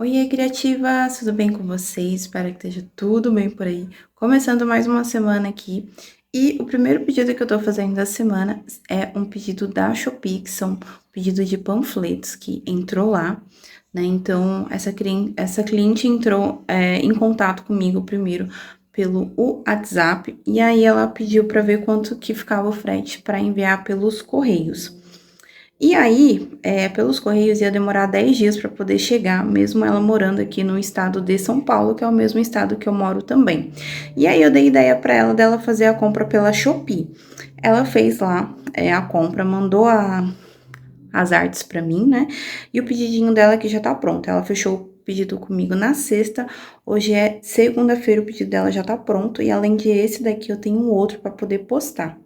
Oiê, criativas! Tudo bem com vocês? Espero que esteja tudo bem por aí. Começando mais uma semana aqui. E o primeiro pedido que eu tô fazendo da semana é um pedido da Shopee, que são um pedido de panfletos que entrou lá, né? Então, essa cliente entrou em contato comigo primeiro pelo WhatsApp, e aí ela pediu para ver quanto que ficava o frete para enviar pelos correios. E aí, pelos correios ia demorar 10 dias para poder chegar, mesmo ela morando aqui no estado de São Paulo, que é o mesmo estado que eu moro também. E aí eu dei ideia para ela dela fazer a compra pela Shopee. Ela fez lá a compra, mandou as artes para mim, né? E o pedidinho dela que já tá pronto. Ela fechou o pedido comigo na sexta. Hoje é segunda-feira, o pedido dela já tá pronto. E além de esse daqui, eu tenho um outro para poder postar.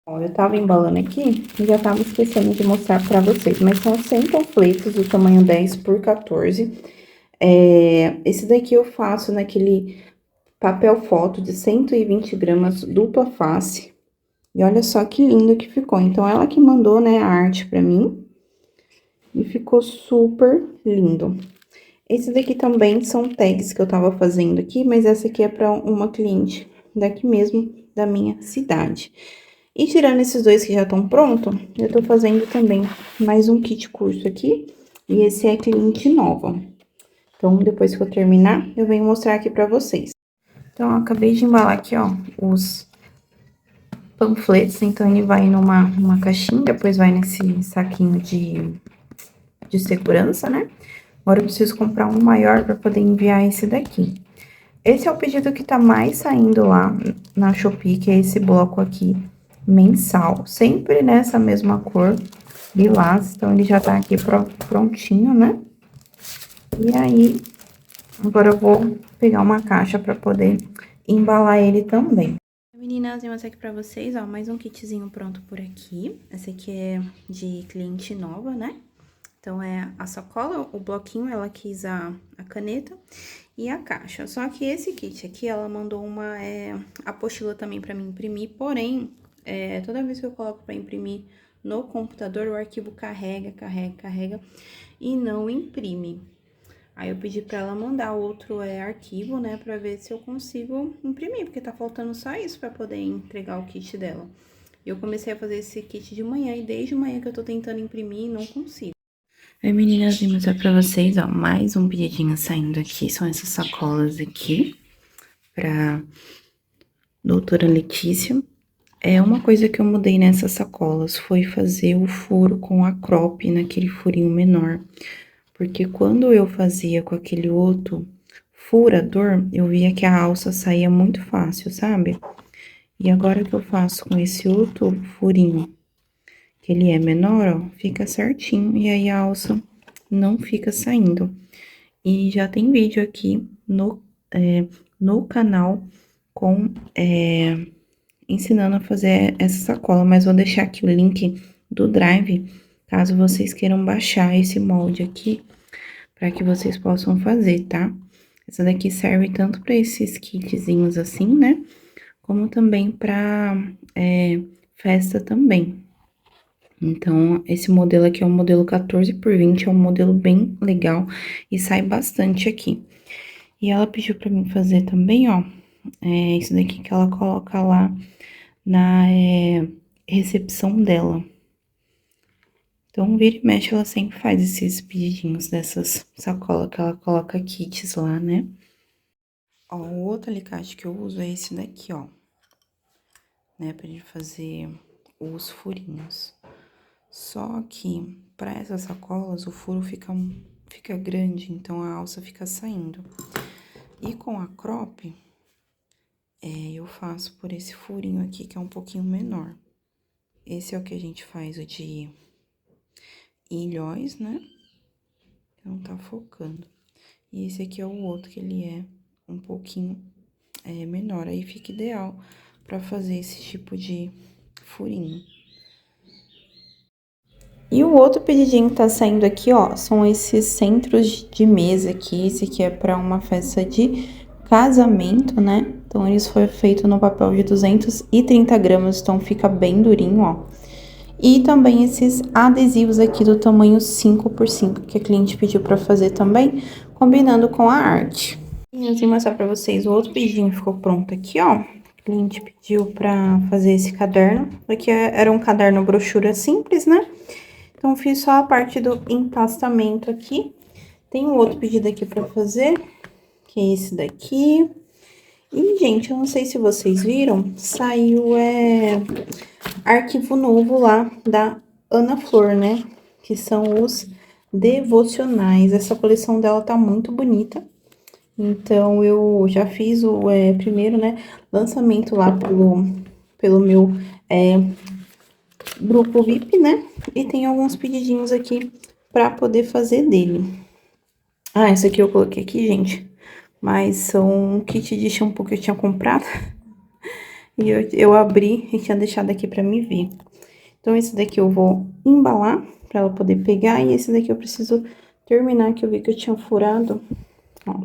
Ó, eu tava embalando aqui e já tava esquecendo de mostrar pra vocês, mas são 100 panfletos do tamanho 10 por 14. Esse daqui eu faço naquele papel foto de 120 gramas dupla face. E olha só que lindo que ficou. Então, ela que mandou, né, a arte pra mim. E ficou super lindo. Esse daqui também são tags que eu tava fazendo aqui, mas essa aqui é pra uma cliente daqui mesmo, da minha cidade. E tirando esses dois que já estão prontos, eu tô fazendo também mais um kit curso aqui. E esse é cliente nova. Então, depois que eu terminar, eu venho mostrar aqui pra vocês. Então, eu acabei de embalar aqui, ó, os panfletos. Então, ele vai numa caixinha, depois vai nesse saquinho de segurança, né? Agora, eu preciso comprar um maior pra poder enviar esse daqui. Esse é o pedido que tá mais saindo lá na Shopee, que é esse bloco aqui mensal, sempre nessa mesma cor, lilás, então ele já tá aqui prontinho, né? E aí, agora eu vou pegar uma caixa pra poder embalar ele também. Meninas, eu mostrar aqui pra vocês, ó, mais um kitzinho pronto por aqui. Esse aqui é de cliente nova, né? Então, é a sacola, o bloquinho, ela quis a caneta e a caixa. Só que esse kit aqui, ela mandou uma apostila também pra mim imprimir, porém, toda vez que eu coloco pra imprimir no computador, o arquivo carrega e não imprime. Aí eu pedi pra ela mandar outro arquivo, né, pra ver se eu consigo imprimir, porque tá faltando só isso pra poder entregar o kit dela. Eu comecei a fazer esse kit de manhã e desde manhã que eu tô tentando imprimir e não consigo. Oi, meninas, vim mostrar pra vocês, ó, mais um pedidinho saindo aqui. São essas sacolas aqui, pra doutora Letícia. Uma coisa que eu mudei nessas sacolas foi fazer o furo com a crop naquele furinho menor. Porque quando eu fazia com aquele outro furador, eu via que a alça saía muito fácil, sabe? E agora que eu faço com esse outro furinho, que ele é menor, ó, fica certinho. E aí a alça não fica saindo. E já tem vídeo aqui no canal com ensinando a fazer essa sacola, mas vou deixar aqui o link do Drive, caso vocês queiram baixar esse molde aqui, para que vocês possam fazer, tá? Essa daqui serve tanto para esses kitzinhos assim, né? Como também para festa também. Então, esse modelo aqui é o modelo 14 por 20, é um modelo bem legal e sai bastante aqui. E ela pediu pra mim fazer também, ó, isso daqui que ela coloca lá na recepção dela. Então, vira e mexe, ela sempre faz esses pedidinhos dessas sacolas que ela coloca kits lá, né? Ó, o outro alicate que eu uso é esse daqui, ó, né, pra gente fazer os furinhos. Só que, para essas sacolas, o furo fica grande, então a alça fica saindo. E com a crop, eu faço por esse furinho aqui, que é um pouquinho menor. Esse é o que a gente faz o de ilhóis, né? Não tá focando. E esse aqui é o outro, que ele é um pouquinho menor. Aí fica ideal pra fazer esse tipo de furinho. E o outro pedidinho que tá saindo aqui, ó, são esses centros de mesa aqui. Esse aqui é pra uma festa de casamento, né? Então, eles foram feitos no papel de 230 gramas, então fica bem durinho, ó. E também esses adesivos aqui do tamanho 5 por 5, que a cliente pediu pra fazer também. combinando com a arte. E eu vou mostrar pra vocês o outro pedinho que ficou pronto aqui, ó. O cliente pediu pra fazer esse caderno. Aqui era um caderno brochura simples, né? Então, fiz só a parte do empastamento aqui. Tem um outro pedido aqui pra fazer, que é esse daqui. E, gente, eu não sei se vocês viram, saiu arquivo novo lá da Ana Flor, né? Que são os devocionais. Essa coleção dela tá muito bonita. Então, eu já fiz o primeiro, né, lançamento lá pelo meu grupo VIP, né? E tem alguns pedidinhos aqui pra poder fazer dele. Ah, esse aqui eu coloquei aqui, gente. Mas são um kit de shampoo que eu tinha comprado. E eu abri e tinha deixado aqui pra me ver. Então, esse daqui eu vou embalar pra ela poder pegar. E esse daqui eu preciso terminar, que eu vi que eu tinha furado, ó,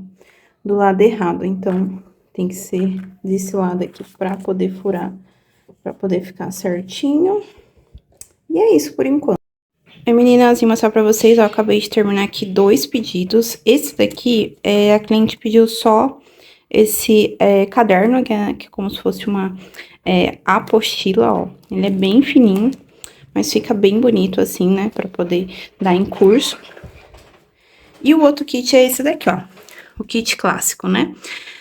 do lado errado. Então, tem que ser desse lado aqui pra poder furar, pra poder ficar certinho. E é isso por enquanto. Meninas, vim mostrar pra vocês, ó, eu acabei de terminar aqui 2 pedidos. Esse daqui, a cliente pediu só esse caderno, que é como se fosse uma apostila, ó. Ele é bem fininho, mas fica bem bonito assim, né, pra poder dar em curso. E o outro kit é esse daqui, ó, o kit clássico, né?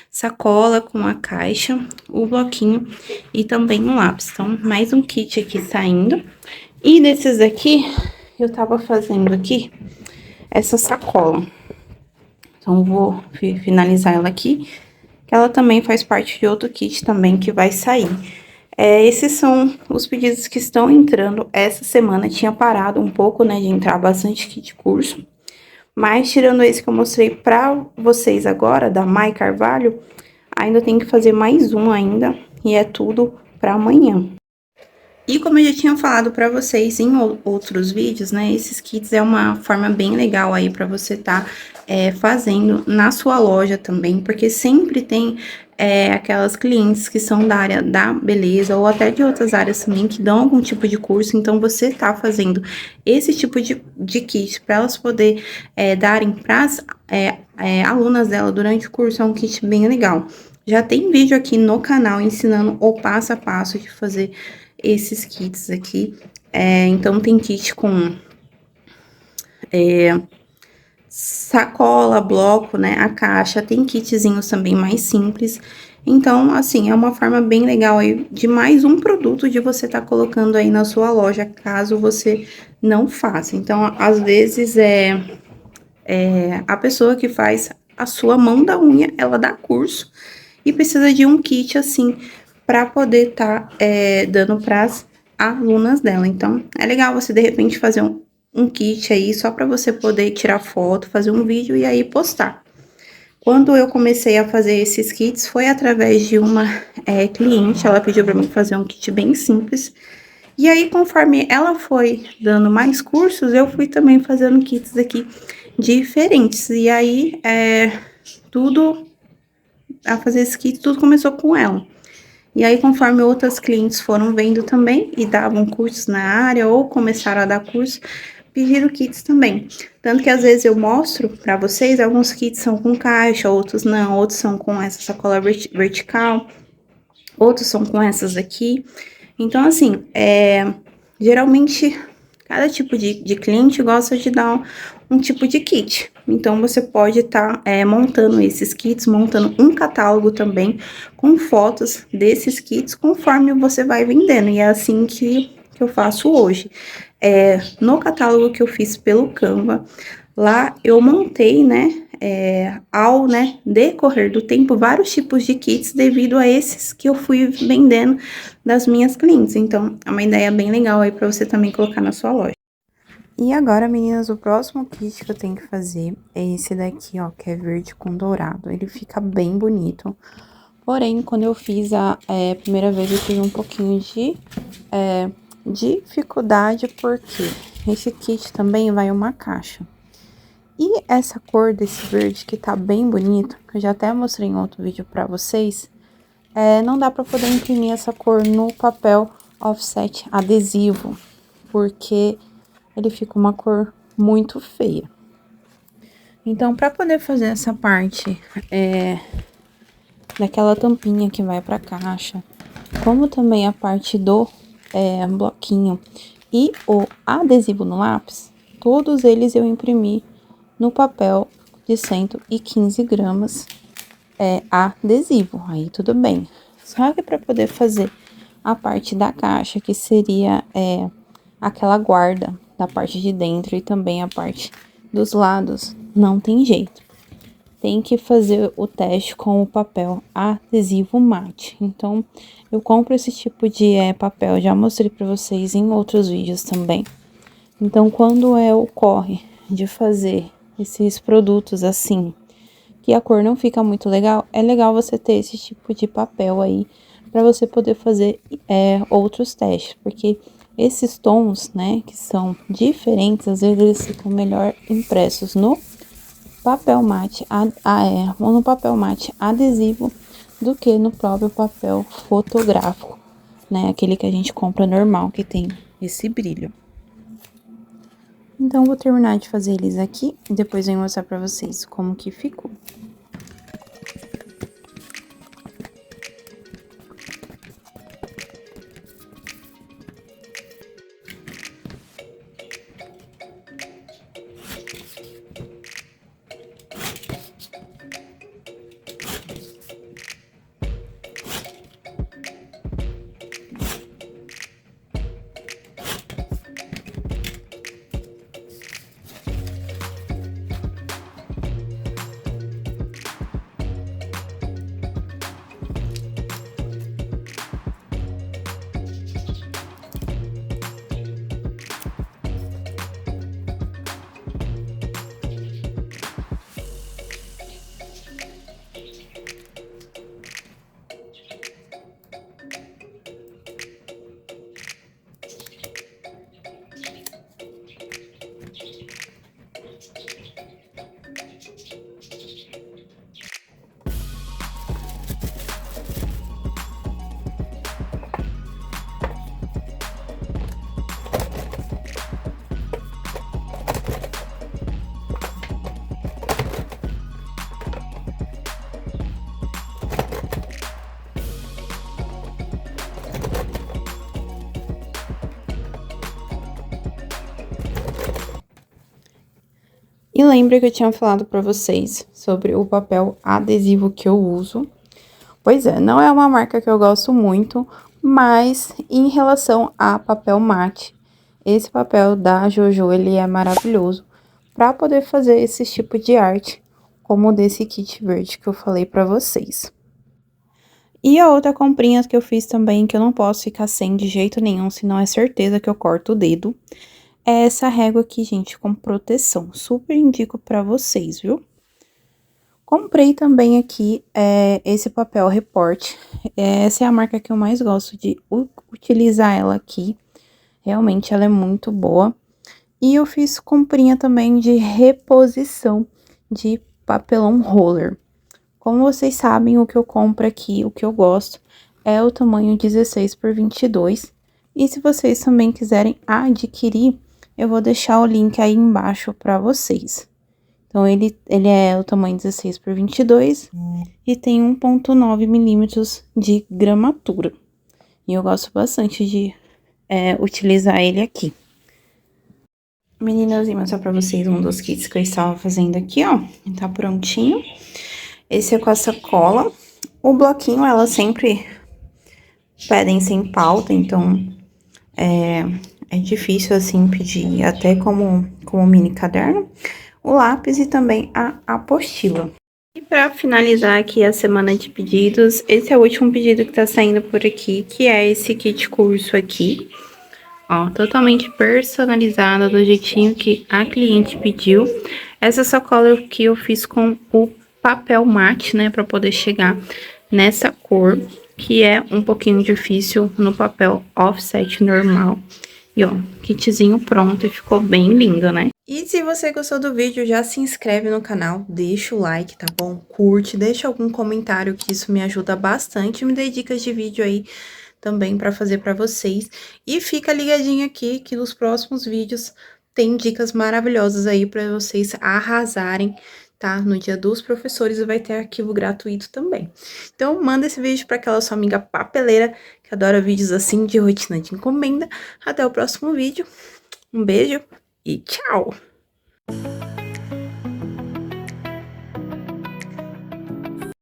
Sacola com a caixa, o bloquinho e também um lápis. Então, mais um kit aqui saindo. E desses aqui, eu tava fazendo aqui essa sacola. Então, vou finalizar ela aqui, que ela também faz parte de outro kit também que vai sair. Esses são os pedidos que estão entrando essa semana. Tinha parado um pouco, né, de entrar bastante kit curso. Mas, tirando esse que eu mostrei pra vocês agora, da Mai Carvalho, ainda tem que fazer mais um ainda, e é tudo pra amanhã. E como eu já tinha falado pra vocês em outros vídeos, né, esses kits é uma forma bem legal aí pra você tá fazendo na sua loja também, porque sempre tem aquelas clientes que são da área da beleza ou até de outras áreas também que dão algum tipo de curso, então você tá fazendo esse tipo de kit para elas poder darem pras alunas dela durante o curso, é um kit bem legal. Já tem vídeo aqui no canal ensinando o passo a passo de fazer esses kits aqui. Então, tem kit com sacola, bloco, né, a caixa, tem kitzinhos também mais simples. Então, assim, é uma forma bem legal aí de mais um produto de você tá colocando aí na sua loja, caso você não faça. Então, às vezes, a pessoa que faz a sua mão da unha, ela dá curso e precisa de um kit, assim, para poder tá dando pras alunas dela. Então, é legal você, de repente, fazer um kit aí, só para você poder tirar foto, fazer um vídeo e aí postar. Quando eu comecei a fazer esses kits, foi através de uma cliente, ela pediu para mim fazer um kit bem simples. E aí, conforme ela foi dando mais cursos, eu fui também fazendo kits aqui diferentes. E aí, tudo, a fazer esse kit, tudo começou com ela. E aí, conforme outras clientes foram vendo também e davam cursos na área ou começaram a dar curso, pediram kits também. Tanto que às vezes eu mostro pra vocês, alguns kits são com caixa, outros não, outros são com essa sacola vertical, outros são com essas aqui. Então, assim, geralmente, cada tipo de cliente gosta de dar um tipo de kit. Então, você pode estar montando esses kits, montando um catálogo também com fotos desses kits, conforme você vai vendendo. E é assim que eu faço hoje. No catálogo que eu fiz pelo Canva, lá eu montei, né, ao decorrer do tempo, vários tipos de kits devido a esses que eu fui vendendo das minhas clientes. Então, é uma ideia bem legal aí pra você também colocar na sua loja. E agora, meninas, o próximo kit que eu tenho que fazer é esse daqui, ó, que é verde com dourado. Ele fica bem bonito. Porém, quando eu fiz a primeira vez, eu tive um pouquinho de dificuldade, porque esse kit também vai uma caixa. E essa cor desse verde, que tá bem bonito, que eu já até mostrei em outro vídeo pra vocês, não dá pra poder imprimir essa cor no papel offset adesivo, porque ele fica uma cor muito feia. Então, para poder fazer essa parte daquela tampinha que vai pra caixa, como também a parte do bloquinho e o adesivo no lápis, todos eles eu imprimi no papel de 115 gramas adesivo, aí tudo bem. Só que para poder fazer a parte da caixa, que seria aquela guarda da parte de dentro e também a parte dos lados, não tem jeito. Tem que fazer o teste com o papel adesivo mate. Então, eu compro esse tipo de papel, já mostrei para vocês em outros vídeos também. Então, quando ocorre de fazer esses produtos assim, que a cor não fica muito legal, é legal você ter esse tipo de papel aí, para você poder fazer outros testes, porque esses tons, né, que são diferentes, às vezes eles ficam melhor impressos no papel mate, ou no papel mate adesivo, do que no próprio papel fotográfico, né, aquele que a gente compra normal, que tem esse brilho. Então, vou terminar de fazer eles aqui, e depois eu vou mostrar pra vocês como que ficou. E lembra que eu tinha falado pra vocês sobre o papel adesivo que eu uso? Pois é, não é uma marca que eu gosto muito, mas em relação a papel mate, esse papel da Jojo, ele é maravilhoso para poder fazer esse tipo de arte, como o desse kit verde que eu falei pra vocês. E a outra comprinha que eu fiz também, que eu não posso ficar sem de jeito nenhum, senão é certeza que eu corto o dedo, é essa régua aqui, gente, com proteção. Super indico pra vocês, viu? Comprei também aqui esse papel reporte. Essa é a marca que eu mais gosto de utilizar ela aqui. Realmente ela é muito boa. E eu fiz comprinha também de reposição de papelão roller. Como vocês sabem, o que eu compro aqui, o que eu gosto, é o tamanho 16 por 22. E se vocês também quiserem adquirir, eu vou deixar o link aí embaixo pra vocês. Então, ele é o tamanho 16 por 22 e tem 1,9 milímetros de gramatura. E eu gosto bastante de utilizar ele aqui. Meninas, vou mostrar pra vocês um dos kits que eu estava fazendo aqui, ó. Tá prontinho. Esse é com a sacola. O bloquinho, elas sempre pedem sem pauta, então é difícil, assim, pedir até como mini caderno. O lápis e também a apostila. E para finalizar aqui a semana de pedidos, esse é o último pedido que tá saindo por aqui, que é esse kit curso aqui. Ó, totalmente personalizada do jeitinho que a cliente pediu. Essa sacola que eu fiz com o papel mate, né, para poder chegar nessa cor, que é um pouquinho difícil no papel offset normal. E ó, kitzinho pronto e ficou bem lindo, né? E se você gostou do vídeo, já se inscreve no canal, deixa o like, tá bom? Curte, deixa algum comentário que isso me ajuda bastante, me dê dicas de vídeo aí também pra fazer pra vocês. E fica ligadinho aqui que nos próximos vídeos tem dicas maravilhosas aí para vocês arrasarem, tá? No Dia dos Professores vai ter arquivo gratuito também. Então, manda esse vídeo para aquela sua amiga papeleira que adora vídeos assim de rotina de encomenda. Até o próximo vídeo. Um beijo e tchau!